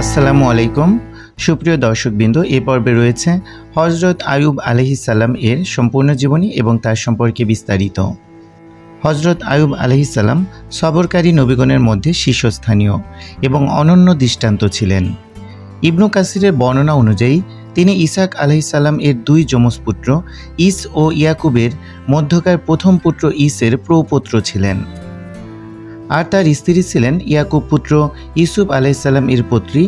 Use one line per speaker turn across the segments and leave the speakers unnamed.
আসসালামু আলাইকুম সুপ্রিয় দর্শকবৃন্দ, এই পর্বে রয়েছে হযরত আইয়ুব আলাইহিস সালাম এর সম্পূর্ণ জীবনী এবং তার সম্পর্কে বিস্তারিত। হযরত আইয়ুব আলাইহিস সালাম সবরকারী নবীগণের মধ্যে শীর্ষস্থানীয় এবং অনন্য দৃষ্টান্ত ছিলেন। ইবনু কাসিরের বর্ণনা অনুযায়ী তিনি ইসহাক আলাইহিস সালাম এর দুই যমজ পুত্র ইস ও ইয়াকুবের মধ্যকার প্রথম পুত্র ইসের প্রপৌত্র ছিলেন। আর তার স্ত্রী ছিলেন ইয়াকুব পুত্র ইউসুফ আলাইহিস সালাম এর পুত্রী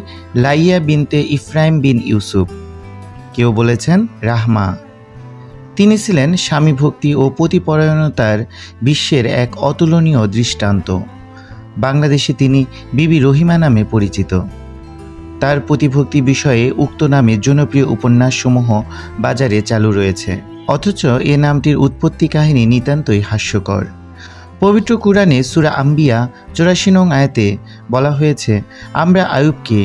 লাইয়া বিনতে ইফরাইম বিন ইউসুফ, কেউ বলেছেন রাহমা। তিনি ছিলেন স্বামী ভক্তি ও পতিপরায়ণতার বিশ্বের এক অতুলনীয় দৃষ্টান্ত। বাংলাদেশে তিনি বিবি রহিমা নামে পরিচিত। তার প্রতিভক্তি বিষয়ে উক্ত নামে জনপ্রিয় উপন্যাসসমূহ বাজারে চালু রয়েছে, অথচ এ নামটির উৎপত্তি কাহিনী নিতান্তই হাস্যকর। পবিত্র কুরআনে সূরা আম্বিয়া ৮৪ নং আয়াতে বলা হয়েছে, আমরা আইয়ুবকে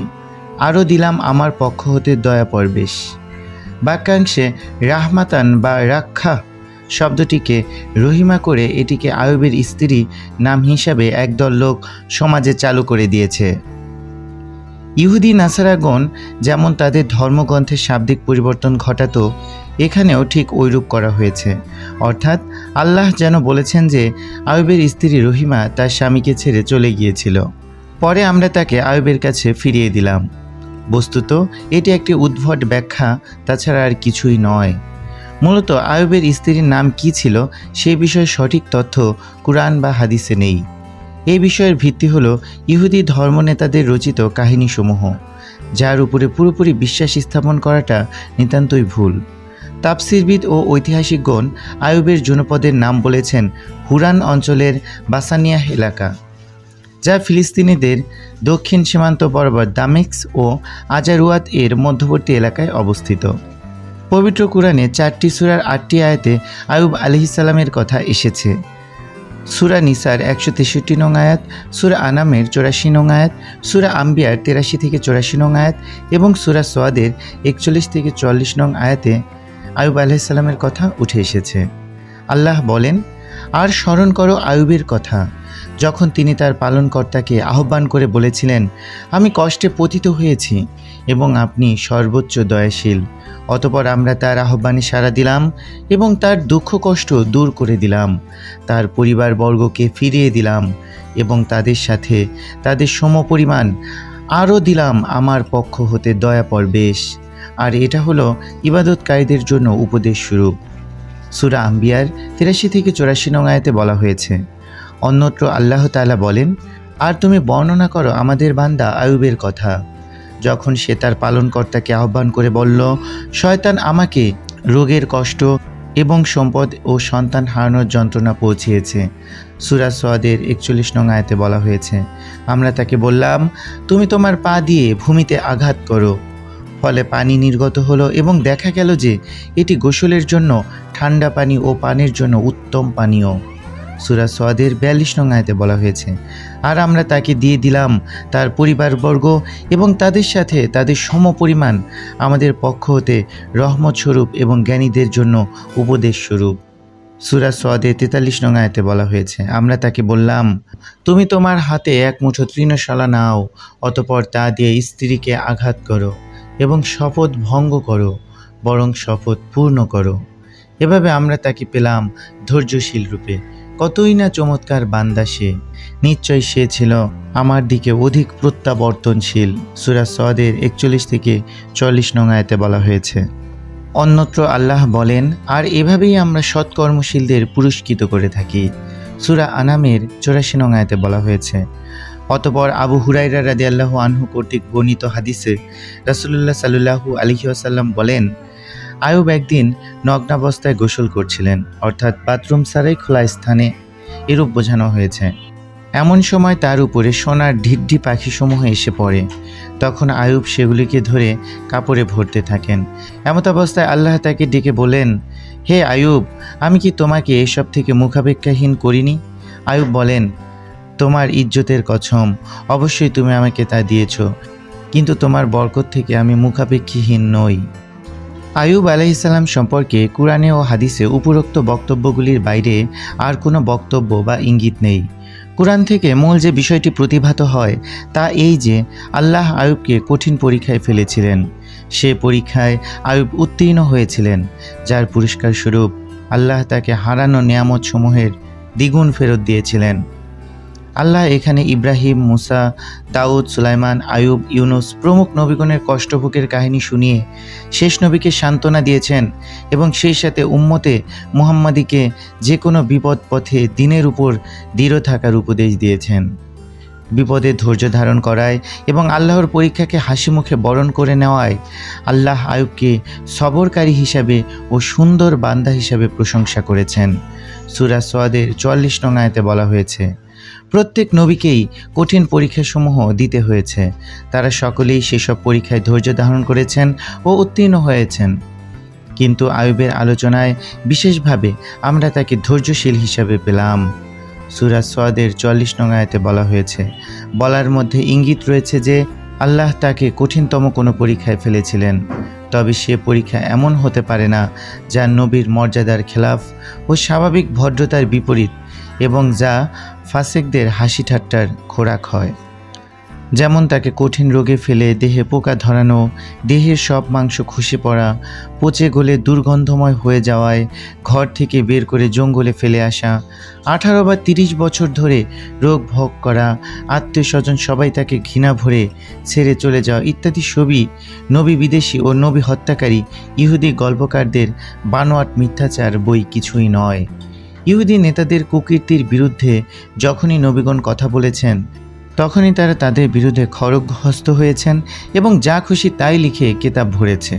আরও দিলাম আমার পক্ষ হতে দয়া পরবেশ। বাক্যাংশে রাহমাতান বা রাক্ষা শব্দটিকে রহিমা করে এটিকে আইয়ুবের স্ত্রী নাম হিসাবে একদল লোক সমাজে চালু করে দিয়েছে। ইহুদি নাসারাগণ যেমন তাদের ধর্মগ্রন্থের শাব্দিক পরিবর্তন ঘটাতো, এখানেও ঠিক ঐরূপ করা হয়েছে। অর্থাৎ আল্লাহ যেন বলেছেন যে আইয়ুবের স্ত্রী রহিমা তার স্বামীকে ছেড়ে চলে গিয়েছিল, পরে আমরা তাকে আইয়ুবের কাছে ফিরিয়ে দিলাম। বস্তুত এটি একটি উদ্ভট ব্যাখ্যা, তাছাড়া আর কিছুই নয়। মূলত আইয়ুবের স্ত্রীর নাম কি ছিল সে বিষয়ে সঠিক তথ্য কুরআন বা হাদিসে নেই। এই বিষয়ের ভিত্তি হলো ইহুদি ধর্মনেতাদের রচিত কাহিনীসমূহ, যার উপরে পুরোপুরি বিশ্বাস স্থাপন করাটা নিতান্তই ভুল। তাফসিরবিদ ও ঐতিহাসিকগণ আইয়ুবের জনপদের নাম বলেছেন হুরান অঞ্চলের বাসানিয়াহ এলাকা, যা ফিলিস্তিনিদের দক্ষিণ সীমান্ত বরাবর দামেস্ক ও আজারুয়াত এর মধ্যবর্তী এলাকায় অবস্থিত। পবিত্র কুরআনে ৪টি সূরার ৮টি আয়াতে আইয়ুব আলাইহিস সালামের কথা এসেছে। সূরা নিসার ১৬৩ নং আয়াত, সূরা আনামের ৮৪ নং আয়াত, সূরা আম্বিয়ার ৮৩ থেকে ৮৪ নং আয়াত এবং সূরা সোয়াদের ৪১ থেকে ৪৪ নং আয়াতে আইয়ুব আলাইহিস সালামের কথা উঠে এসেছে। আল্লাহ বলেন, আর স্মরণ করো আইয়ুবের কথা, যখন তিনি তার পালনকর্তাকে আহ্বান করে বলেছিলেন, আমি কষ্টে পতিত হয়েছি এবং আপনি সর্বোচ্চ দয়াশীল। অতঃপর আমরা তার আহ্বানে সাড়া দিলাম এবং তার দুঃখ কষ্ট দূর করে দিলাম, তার পরিবারবর্গকে ফিরিয়ে দিলাম এবং তাদের সাথে তাদের সমপরিমাণ আরও দিলাম আমার পক্ষ হতে দয়া পরবেশ। আর এটা হলো ইবাদতকারীদের জন্য উপদেশ স্বরূপ। সূরা আম্বিয়ার ৮৩ থেকে ৮৪ নং আয়াতে বলা হয়েছে। অন্যত্র আল্লাহ তাআলা বলেন, আর তুমি বর্ণনা করো আমাদের বান্দা আইয়ুবের কথা, যখন সে তার পালনকর্তাকে আহ্বান করে বলল, শয়তান আমাকে রোগের কষ্ট এবং সম্পদ ও সন্তান হারানোর যন্ত্রণা পৌঁছিয়েছে। সূরা সোয়াদের ৪১ নং আয়াতে বলা হয়েছে, আমরা তাকে বললাম, তুমি তোমার পা দিয়ে ভূমিতে আঘাত করো। ফলে পানি নির্গত হলো এবং দেখা গেল যে এটি গোসলের জন্য ঠান্ডা পানি ও পানের জন্য উত্তম পানীয়। সূরা সোয়াদের ৪২ নং আয়াতে বলা হয়েছে, আর আমরা তাকে দিয়ে দিলাম তার পরিবারবর্গ এবং তাদের সাথে তাদের সমপরিমাণ আমাদের পক্ষ হতে রহমত স্বরূপ এবং জ্ঞানীদের জন্য উপদেশ স্বরূপ। সূরা সোয়াদের ৪৩ নং আয়াতে বলা হয়েছে, আমরা তাকে বললাম, তুমি তোমার হাতে এক মুঠো তৃণশালা নাও, অতঃপর তা দিয়ে স্ত্রীকে আঘাত করো এবং শপথ ভঙ্গ করো, বরং শপথ পূর্ণ করো। এভাবে আমরা তাকে পেলাম ধৈর্যশীল রূপে। কতই না চমৎকার বান্দা সে, নিশ্চয় সে ছিল আমার দিকে অধিক প্রত্যাবর্তনশীল। সূরা সোয়াদের ৪১ থেকে ৪৪ নং আয়াতে বলা হয়েছে। অন্যত্র আল্লাহ বলেন, আর এভাবেই আমরা সৎকর্মশীলদের পুরস্কৃত করে থাকি। সূরা আনামের ৮৪ নং আয়াতে বলা হয়েছে। অতঃপর আবু হুরায়রা রাদিয়াল্লাহু আনহু কর্তৃক বর্ণিত হাদিসে রাসূলুল্লাহ সাল্লাল্লাহু আলাইহি ওয়াসাল্লাম বলেন, আইয়ুব একদিন নগ্নাবস্থায় গোসল করছিলেন, অর্থাৎ বাথরুম ছাড়াই খোলা স্থানে, এরূপ বোঝানো হয়েছে। এমন সময় তার উপরে সোনার ঢিড্ডি পাখিসমূহ এসে পড়ে। তখন আইয়ুব সেগুলিকে ধরে কাপড়ে ভরতে থাকেন। এমত অবস্থায় আল্লাহ তাকে ডেকে বলেন, হে আইয়ুব, আমি কি তোমাকে এসব থেকে মুখাপেক্ষাহীন করিনি? আইয়ুব বলেন, তোমার ইজ্জতের কসম, অবশ্যই তুমি আমাকে তা দিয়েছ, কিন্তু তোমার বরকত থেকে আমি মুখাপেক্ষীহীন নই। আইয়ুব আলাইহিস সালাম সম্পর্কে কুরআনে ও হাদিসে উপরোক্ত বক্তব্যগুলির বাইরে আর কোনো বক্তব্য বা ইঙ্গিত নেই। কুরআন থেকে মূল যে বিষয়টি প্রতিভাত হয় তা এই যে আল্লাহ আয়ুবকে কঠিন পরীক্ষায় ফেলেছিলেন। সে পরীক্ষায় আয়ুব উত্তীর্ণ হয়েছিলেন, যার পুরস্কার স্বরূপ আল্লাহ তাকে হারানো নিয়ামত সমূহের দ্বিগুণ ফেরত দিয়েছিলেন। আল্লাহ এখানে ইব্রাহিম, মুসা, দাউদ, সুলাইমান, আয়ুব, ইউনুস প্রমুখ নবীগণের কষ্টভোগের কাহিনী শুনিয়ে শেষ নবীকে সান্ত্বনা দিয়েছেন এবং সেই সাথে উম্মতে মুহাম্মাদিকে যে কোনো বিপদ পথে দ্বীনের উপর দৃঢ় থাকার উপদেশ দিয়েছেন। বিপদে ধৈর্য ধারণ করায় এবং আল্লাহর পরীক্ষাকে হাসি মুখে বরণ করে নেওয়ায় আল্লাহ আয়ুবকে সবরকারী হিসাবে ও সুন্দর বান্দা হিসাবে প্রশংসা করেছেন। সূরা সাদের 44 নং আয়াতে বলা হয়েছে, প্রত্যেক নবীকেই কঠিন পরীক্ষাসমূহ দিতে হয়েছে। তারা সকলেই সেসব পরীক্ষায় ধৈর্য ধারণ করেছেন ও উত্তীর্ণ হয়েছেন। কিন্তু আয়ুবের আলোচনায় বিশেষভাবে আমরা তাকে ধৈর্যশীল হিসাবে পেলাম। সূরা সাদের 44 নং আয়াতে বলা হয়েছে, বলার মধ্যে ইঙ্গিত রয়েছে যে আল্লাহ তাকে কঠিনতম কোনো পরীক্ষায় ফেলেছিলেন, তবে সে পরীক্ষা এমন হতে পারে না যা নবীর মর্যাদার খেলাফ ও স্বাভাবিক ভদ্রতার বিপরীত এবং যা ফাসেকদের হাসি ঠাট্টার খোরাক হয়। যেমন তাকে কঠিন রোগে ফেলে দেহে পোকা ধরানো, দেহের সব মাংস খসে পড়া, পচে গলে দুর্গন্ধময় হয়ে যাওয়ায় ঘর থেকে বের করে জঙ্গলে ফেলে আসা, 18 বা 30 বছর ধরে রোগ ভোগ করা, আত্মীয় স্বজন সবাই তাকে ঘৃণা ভরে ছেড়ে চলে যাওয়া ইত্যাদি সবই নবী বিদেশী ও নবী হত্যাকারী ইহুদি গল্পকারদের বানোয়াট মিথ্যাচার বই কিছুই নয়। ইহুদি নেতাদের কুকীর্তির বিরুদ্ধে যখনই নবীগণ কথা বলেছেন তখনই তারা তাদের বিরুদ্ধে খড়গহস্ত হয়েছেন এবং যা খুশি তাই লিখে কেতাব ভরেছে।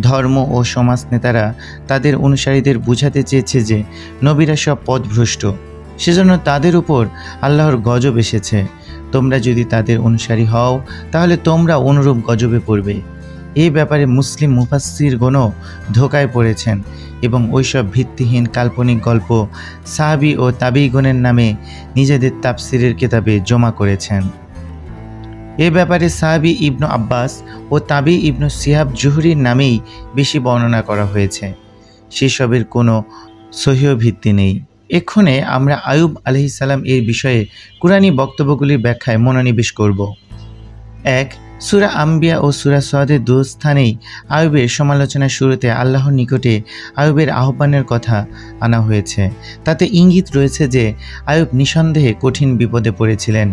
ধর্ম ও সমাজ নেতারা তাদের অনুসারীদের বুঝাতে চেয়েছে যে নবীরা সব পথভ্রষ্ট, সেজন্য তাদের উপর আল্লাহর গজব এসেছে। তোমরা যদি তাদের অনুসারী হও তাহলে তোমরা অনুরূপ গজবে পড়বে। এই ব্যাপারে মুসলিম মুফাসসিরগণও ধোঁকায় পড়েছেন এবং ওইসব ভিত্তিহীন কাল্পনিক গল্প সাহাবী ও তাবিঈগণের নামে নিজেদের তাফসিরের কিতাবে জমা করেছেন। এ ব্যাপারে সাহাবী ইবনু আব্বাস ও তাবিঈ ইবনু শিহাব জুহরির নামেই বেশি বর্ণনা করা হয়েছে। সেসবের কোনো সহিহ ভিত্তি নেই। এক্ষণে আমরা আয়ুব আলাইহিস সালাম এর বিষয়ে কুরআনী বক্তব্যগুলির ব্যাখ্যায় মনোনিবেশ করব। 1. সূরা আম্বিয়া ও সূরা সাদের দুই স্থানেই আয়ুবের সমালোচনার শুরুতে আল্লাহর নিকটে আয়ুবের আহ্বানের কথা আনা হয়েছে। তাতে ইঙ্গিত রয়েছে যে আয়ুব নিঃসন্দেহে কঠিন বিপদে পড়েছিলেন,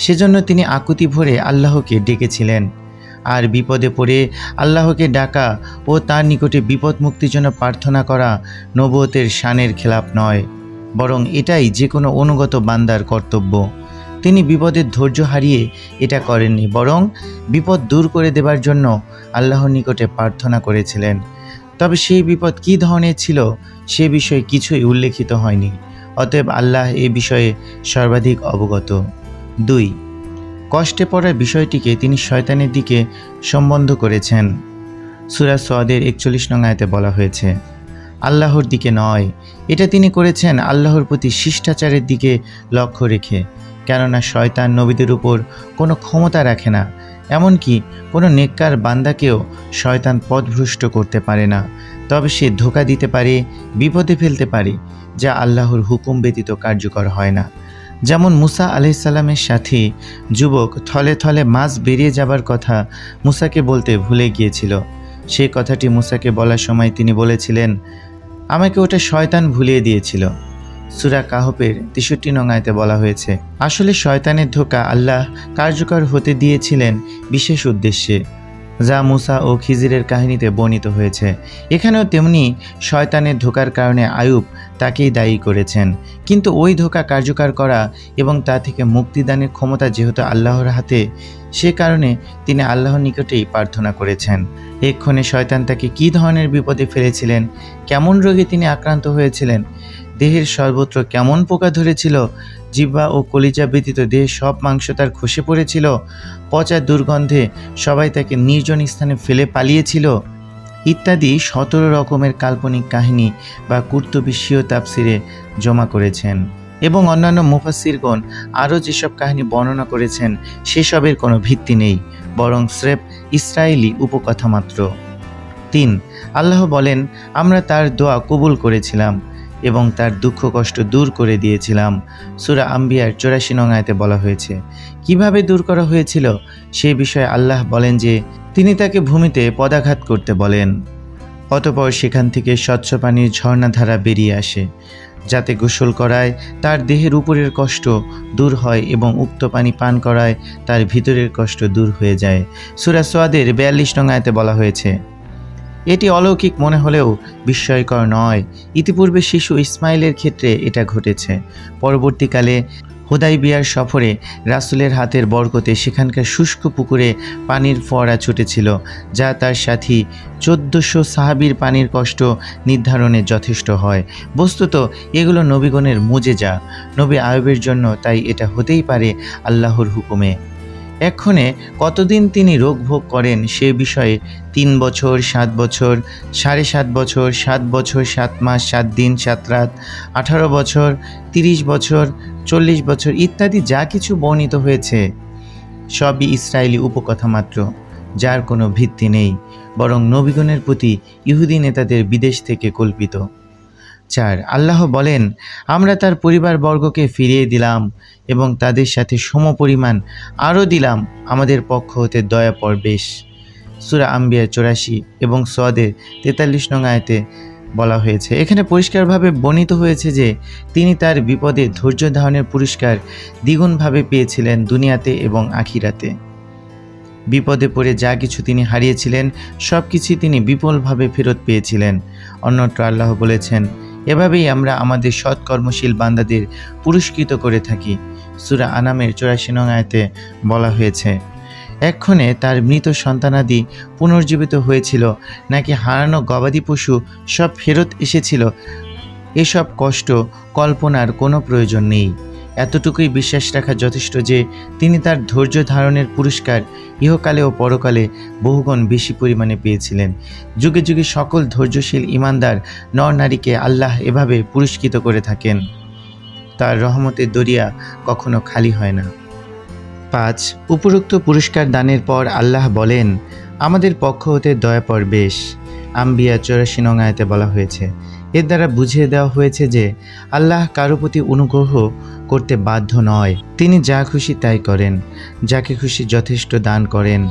সেজন্য তিনি আকুতি ভরে আল্লাহকে ডেকেছিলেন। আর বিপদে পড়ে আল্লাহকে ডাকা ও তার নিকটে বিপদ মুক্তির জন্য প্রার্থনা করা নবুয়তের শানের খেলাপ নয়, বরং এটাই যে কোনো অনুগত বান্দার কর্তব্য। তিনি বিপদের ধৈর্য হারিয়ে এটা করেননি, বরং বিপদ দূর করে দেবার জন্য আল্লাহর নিকটে প্রার্থনা করেছিলেন। তবে সেই বিপদ কী ধরনের ছিল সে বিষয়ে কিছুই উল্লেখিত হয়নি, অতএব আল্লাহ এ বিষয়ে সর্বাধিক অবগত। 2. কষ্টে পড়ার বিষয়টিকে তিনি শয়তানের দিকে সম্বন্ধ করেছেন। সূরা সাদের 41 নং আয়াতে বলা হয়েছে, আল্লাহর দিকে নয়। এটা তিনি করেছেন আল্লাহর প্রতি শিষ্টাচারের দিকে লক্ষ্য রেখে, কেননা শয়তান নবীদের উপর কোনো ক্ষমতা রাখে না, এমনকি কোনো নেককার বান্দাকেও শয়তান পথভ্রষ্ট করতে পারে না। তবে সে ধোঁকা দিতে পারে, বিপদে ফেলতে পারে, যা আল্লাহর হুকুম ব্যতীত কার্যকর হয় না। যেমন মুসা আলাইহিস সালামের সাথী যুবক থলে থলে মাছ বেরিয়ে যাবার কথা মুসাকে বলতে ভুলে গিয়েছিল। সেই কথাটি মুসাকে বলার সময় তিনি বলেছিলেন, আমাকে ওটা শয়তান ভুলিয়ে দিয়েছিল। সূরা কাহফের 63 নং আয়াতে বলা হয়েছে, আসলে শয়তানের ধোঁকা আল্লাহ কার্যকর হতে দিয়েছিলেন বিশেষ উদ্দেশ্যে, যা মুসা ও খিজিরের কাহিনীতে বর্ণিত হয়েছে। এখানেও তেমনি শয়তানের ধোঁকার কারণে আয়ুব তাকেই দায়ী করেছেন, কিন্তু ওই ধোঁকা কার্যকর করা এবং তা থেকে মুক্তিদানের ক্ষমতা যেহেতু আল্লাহর হাতে, সে কারণে তিনি আল্লাহর নিকটেই প্রার্থনা করেছেন। এক্ষণে শয়তান তাকে কী ধরনের বিপদে ফেলেছিলেন, কেমন রোগে তিনি আক্রান্ত হয়েছিলেন, দেহের সর্বত্র কেমন পোকা ধরেছিল, জিহ্বা ও কলিজা ব্যতীত দেহের সব মাংস তার খসে পড়েছিল, পচা দুর্গন্ধে সবাই তাকে নির্জন স্থানে ফেলে পালিয়েছিল, ইত্যাদি 17 রকমের কাল্পনিক কাহিনী বা কুর্তুবী তাফসিরে জমা করেছেন এবং অন্যান্য মুফাসসিরগণ আরও যেসব কাহিনী বর্ণনা করেছেন সেসবের কোনো ভিত্তি নেই, বরং স্রেফ ইসরায়েলি উপকথা মাত্র। 3. আল্লাহ বলেন, আমরা তার দোয়া কবুল করেছিলাম এবং তার দুঃখ কষ্ট দূর করে দিয়েছিলাম। সূরা আম্বিয়ার 84 নং আয়াতে বলা হয়েছে। কিভাবে দূর করা হয়েছিল সেই বিষয়ে আল্লাহ বলেন যে তিনি তাকে ভূমিতে পদাঘাত করতে বলেন। অতঃপর সেখান থেকে স্বচ্ছ পানির ঝর্ণাধারা বেরিয়ে আসে, যাতে গোসল করায় তার দেহের উপরের কষ্ট দূর হয় এবং উক্ত পানি পান করায় তার ভিতরের কষ্ট দূর হয়ে যায়। সূরা সাদের 42 নং আয়াতে বলা হয়েছে। এটি অলৌকিক মনে হলেও বিস্ময়কর নয়। ইতিপূর্বে শিশু ইসমাইলের ক্ষেত্রে এটা ঘটেছে। পরবর্তীকালে হুদাইবিয়ার সফরে রাসূলের হাতের বরকতে সেখানকার শুষ্ক পুকুরে পানির ফোয়ারা ছুটেছিল, যা তার সাথী 1400 সাহাবীর পানির কষ্ট নির্ধারণে যথেষ্ট হয়। বস্তুত এগুলো নবীগণের মুজেজা। নবী আয়ুবের জন্য তাই এটা হতেই পারে আল্লাহর হুকুমে। এক্ষণে কতদিন তিনি রোগ ভোগ করেন সে বিষয়ে 3 বছর, 7 বছর, 7.5 বছর, 7 বছর, 7 মাস, 7 দিন, 7 রাত, 18 বছর, 30 বছর, 40 বছর ইত্যাদি যা কিছু বর্ণিত হয়েছে সবই ইসরায়েলি উপকথা মাত্র, যার কোনো ভিত্তি নেই, বরং নবীগণের প্রতি ইহুদি নেতাদের বিদেশ থেকে কল্পিত। 4 আল্লাহ বলেন, আমরা তার পরিবারবর্গকে ফিরিয়ে দিলাম এবং তাদের সাথে সমপরিমাণ আরও দিলাম আমাদের পক্ষ হতে দয়া পরবেশ। সূরা আম্বিয়া 84 এবং সদের 43 নং আয়াতে বলা হয়েছে। এখানে পরিষ্কারভাবে বর্ণিত হয়েছে যে তিনি তার বিপদে ধৈর্য ধারণের পুরস্কার দ্বিগুণভাবে পেয়েছিলেন দুনিয়াতে এবং আখিরাতে। বিপদে পড়ে যা কিছু তিনি হারিয়েছিলেন সব কিছুই তিনি বিপুলভাবে ফেরত পেয়েছিলেন। অন্যত্র আল্লাহ বলেছেন, এভাবেই আমরা আমাদের সৎকর্মশীল বান্দাদের পুরস্কৃত করে থাকি। সূরা আনামের 84 নং আয়াতে বলা হয়েছে। এক্ষণে তার মৃত সন্তানাদি পুনর্জীবিত হয়েছিল নাকি হারানো গবাদি পশু সব ফেরত এসেছিল, এসব কষ্ট কল্পনার কোনো প্রয়োজন নেই। এতটুকুই বিশ্বাস রাখা যথেষ্ট যে তিনি তার ধৈর্য ধারণের পুরস্কার ইহকালে ও পরকালে বহুগুণ বেশি পরিমাণে পেয়েছিলেন। যুগে যুগে সকল ধৈর্যশীল ইমানদার নর নারীকে আল্লাহ এভাবে পুরস্কৃত করে থাকেন। তার রহমতের দরিয়া কখনো খালি হয় না। 5 উপরোক্ত পুরস্কার দানের পর আল্লাহ বলেন, আমাদের পক্ষ হতে দয়া পরবেশ। আম্বিয়া 84 নং আয়াতে বলা হয়েছে। এর দ্বারা বুঝিয়ে দেওয়া হয়েছে যে আল্লাহ কারো প্রতি অনুগ্রহ করতে বাধ্য নয়। তিনি যা খুশি তাই করেন, যাকে খুশি যথেষ্ট দান করেন।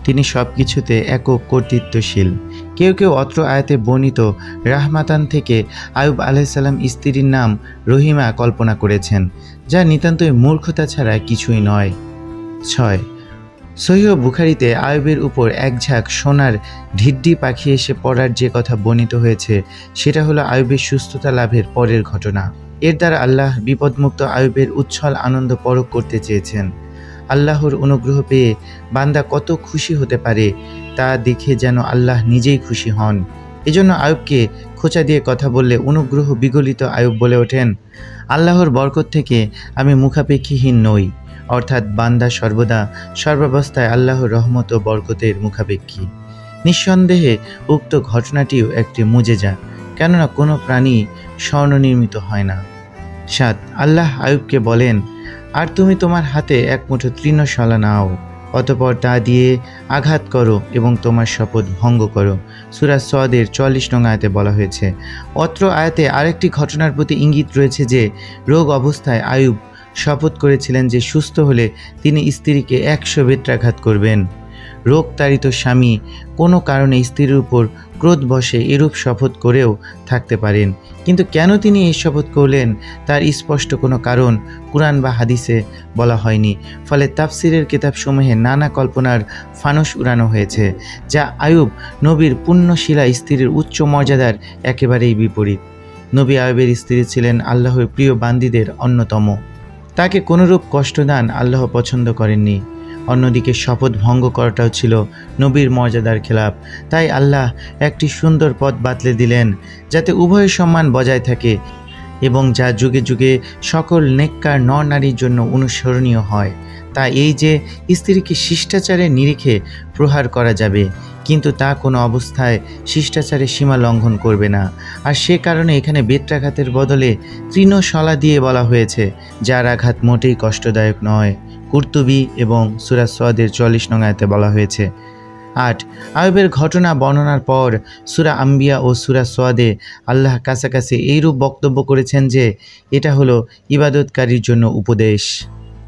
তিনি সব কিছুতে একক কর্তৃত্বশীল। কেউ কেউ অত্র আয়াতে বর্ণিত রাহমাতান থেকে আয়ুব আলাইহিসসালাম স্ত্রীর নাম রহিমা কল্পনা করেছেন, যা নিতান্তই মূর্খতা ছাড়া কিছুই নয়। 6 সহিহ বুখারীতে আয়ুবের উপর এক ঝাঁক সোনার ঢিড্ডি পাখি এসে পড়ার যে কথা বর্ণিত হয়েছে সেটা হলো আয়ুবের সুস্থতা লাভের পরের ঘটনা। এর দ্বারা আল্লাহ বিপদমুক্ত আয়ুবের উচ্ছল আনন্দ পরখ করতে চেয়েছেন। আল্লাহর অনুগ্রহ পেয়ে বান্দা কত খুশি হতে পারে তা দেখে যেন আল্লাহ নিজেই খুশি হন। এজন্য আয়ুবকে খোঁচা দিয়ে কথা বললে অনুগ্রহ বিগলিত আয়ুব বলে ওঠেন, আল্লাহর বরকত থেকে আমি মুখাপেক্ষীহীন নই, অর্থাৎ বান্দা সর্বদা সর্বাবস্থায় আল্লাহর রহমত ও বরকতের মুখাপেক্ষী। নিঃসন্দেহে উক্ত ঘটনাটিও একটি মুজেজা, কেননা কোনো প্রাণী স্বর্ণনির্মিত হয় না। 7 আল্লাহ আয়ুবকে বলেন, আর তুমি তোমার হাতে এক মুঠো তৃণশলা নাও, অতঃপর তা দিয়ে আঘাত করো এবং তোমার শপথ ভঙ্গ করো। সূরা সদের 44 নং আয়াতে বলা হয়েছে। অত্র আয়াতে আরেকটি ঘটনার প্রতি ইঙ্গিত রয়েছে যে রোগ অবস্থায় আয়ুব শপথ করেছিলেন যে সুস্থ হলে তিনি স্ত্রীকে 100 বেত্রাঘাত করবেন। রোগতাড়িত স্বামী কোনো কারণে স্ত্রীর উপর ক্রোধ বশে এরূপ শপথ করেও থাকতে পারেন, কিন্তু কেন তিনি এই শপথ করলেন তার স্পষ্ট কোনো কারণ কুরআন বা হাদিসে বলা হয়নি। ফলে তাফসিরের কিতাবসমূহে নানা কল্পনার ফানুস উড়ানো হয়েছে, যা আয়ুব নবীর পুণ্যশীলা স্ত্রীর উচ্চ মর্যাদার একেবারেই বিপরীত। নবী আয়ুবের স্ত্রী ছিলেন আল্লাহর প্রিয় বান্দীদের অন্যতম। তাকে কোনোরূপ কষ্টদান আল্লাহ পছন্দ করেননি। অন্যদিকে শপথ ভঙ্গ করাটাও ছিল নবীর মর্যাদার খেলাপ। তাই আল্লাহ একটি সুন্দর পথ বাতলে দিলেন যাতে উভয়ের সম্মান বজায় থাকে এবং যা যুগে যুগে সকল নেককার নর নারীর জন্য অনুসরণীয় হয়। তা এই যে স্ত্রীকে শিষ্টাচারের নিরিখে প্রহার করা যাবে, কিন্তু তা কোনো অবস্থায় শিষ্টাচারের সীমা লঙ্ঘন করবে না। আর সে কারণে এখানে বেত্রাঘাতের বদলে তৃণশলা দিয়ে বলা হয়েছে, যার আঘাত মোটেই কষ্টদায়ক নয়। কুরতুবী এবং সূরা সদের 44 নং আয়াতে বলা হয়েছে, 8 আয়ুবের ঘটনা বর্ণনার পর সূরা আম্বিয়া ও সূরা সোয়াদে আল্লাহ কাছাকাছি এইরূপ বক্তব্য করেছেন যে এটা হলো ইবাদতকারীর জন্য উপদেশ।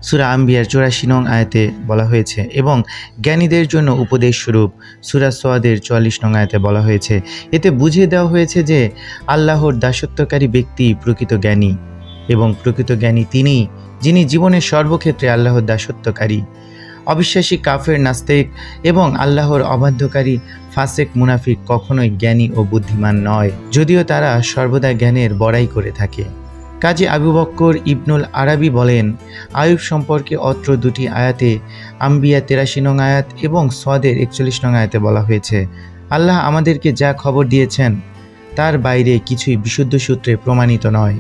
সূরা আম্বিয়ার 84 নং আয়াতে বলা হয়েছে এবং জ্ঞানীদের জন্য উপদেশ স্বরূপ সূরা সোয়াদের 44 নং আয়াতে বলা হয়েছে। এতে বুঝিয়ে দেওয়া হয়েছে যে আল্লাহর দাসত্বকারী ব্যক্তি প্রকৃত জ্ঞানী এবং প্রকৃত জ্ঞানী তিনি যিনি জীবনের সর্বক্ষেত্রে আল্লাহর দাসত্বকারী। অবিশ্বাসী কাফের নাস্তিক এবং আল্লাহর অবাধ্যকারী ফাসেক মুনাফিক কখনোই জ্ঞানী ও বুদ্ধিমান নয়, যদিও তারা সর্বদা জ্ঞানের বড়াই করে থাকে। কাজী আবু বক্কর ইবনুল আরাবি বলেন, আয়ুব সম্পর্কে অত্র দুটি আয়াতে আম্বিয়া 83 নং আয়াত এবং সোয়াদের 41 নং আয়াতে বলা হয়েছে, আল্লাহ আমাদেরকে যা খবর দিয়েছেন তার বাইরে কিছুই বিশুদ্ধ সূত্রে প্রমাণিত নয়।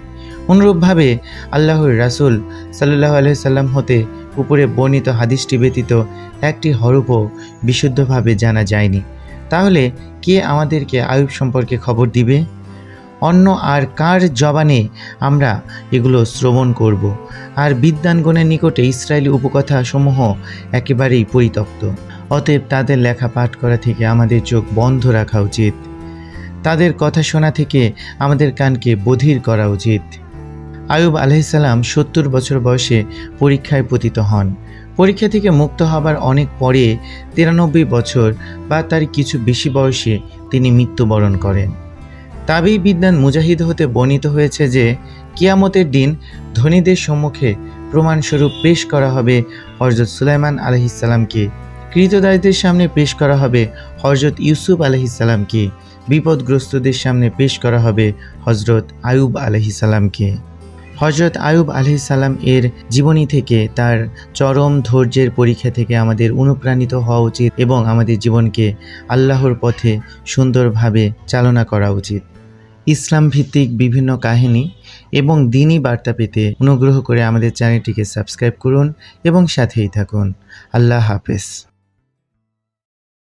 অনুরূপভাবে আল্লাহর রাসূল সাল্লাল্লাহু আলাইহি সাল্লাম হতে উপরে বর্ণিত হাদিসটি ব্যতীত একটি হরফও বিশুদ্ধভাবে জানা যায়নি। তাহলে কে আমাদেরকে আয়ুব সম্পর্কে খবর দিবে? অন্য আর কার জবানে আমরা এগুলো শ্রবণ করব? আর বিদ্বানগণের নিকটে ইসরায়েলি উপকথা সমূহ একেবারেই পরিত্যক্ত। অতএব তাদের লেখা পাঠ করা থেকে আমাদের চোখ বন্ধ রাখা উচিত, তাদের কথা শোনা থেকে আমাদের কানকে বধির করা উচিত। আয়ুব আলাইহিস সালাম 70 বছর বয়সে পরীক্ষায় পতিত হন। পরীক্ষা থেকে মুক্ত হবার অনেক পরে 93 বছর বা তার কিছু বেশি বয়সে তিনি মৃত্যুবরণ করেন। তাবী বিদ্বান মুজাহিদ হতে বর্ণিত হয়েছে যে কিয়ামতের দিন ধনীদের সম্মুখে প্রমাণস্বরূপ পেশ করা হবে হযরত সুলাইমান আলাইহিস সালামকে, কৃতদাসদের সামনে পেশ করা হবে হযরত ইউসুফ আলাইহিস সালামকে, বিপদগ্রস্তদের সামনে পেশ করা হবে হযরত আয়ুব আলাইহিস সালামকে। হযরত আয়ুব আলাইহিস সালাম এর জীবনী থেকে, তার চরম ধৈর্যের পরীক্ষা থেকে আমাদের অনুপ্রাণিত হওয়া উচিত এবং আমাদের জীবনকে আল্লাহর পথে সুন্দরভাবে চালনা করা উচিত। ইসলাম ভিত্তিক বিভিন্ন কাহিনী এবং দ্বীনি বার্তা পেতে অনুগ্রহ করে আমাদের চ্যানেলটিকে সাবস্ক্রাইব করুন এবং সাথেই থাকুন। আল্লাহ হাফেজ।